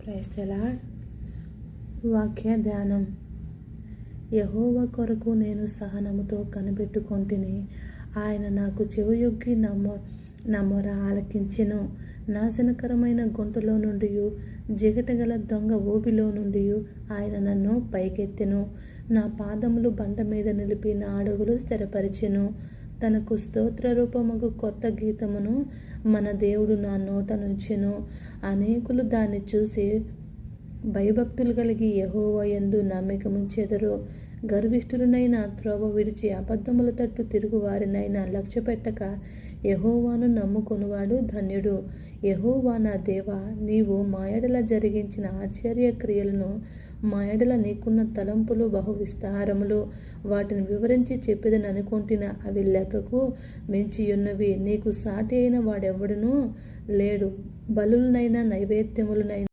Praise the lord. వాక్య ధ్యానం. యెహోవా కొరకు నేను సహనముతో కనిపెట్టుకొంటిని. ఆయన నాకు చెవియొగ్గి నా మొర ఆలకించెను. నాశనకరమైన గుంటలో నుండి, జిగటగల దొంగ ఊబిలో నుండి ఆయన నన్ను పైకెత్తెను. నా పాదములు బండ మీద నిలిపి నా అడుగులు స్థిరపరిచెను. తనకు స్తోత్రరూపముగు కొత్త గీతమును మన దేవుడు నా నోట నుంచెను. అనేకులు దాన్ని చూసి భయభక్తులు కలిగి యెహోవా యందు నమ్మకముంచెదరు. గర్విష్ఠులనైన త్రోవ విడిచి అబద్ధముల తట్టు తిరుగువారినైనా లక్ష్యపెట్టక యెహోవాను నమ్ముకొనువాడు ధన్యుడు. యెహోవా నా దేవా, నీవు మా ఎడల జరిగించిన ఆశ్చర్య క్రియలను, మా ఎడల నీకున్న తలంపులు బహు విస్తారములు. వాటిని వివరించి చెప్పేదననుకొంటిన, అవి లెక్కకు మించియున్నవి. నీకు సాటి అయిన వాడెవడునూ లేడు. బలులనైనా నైవేద్యములనైనా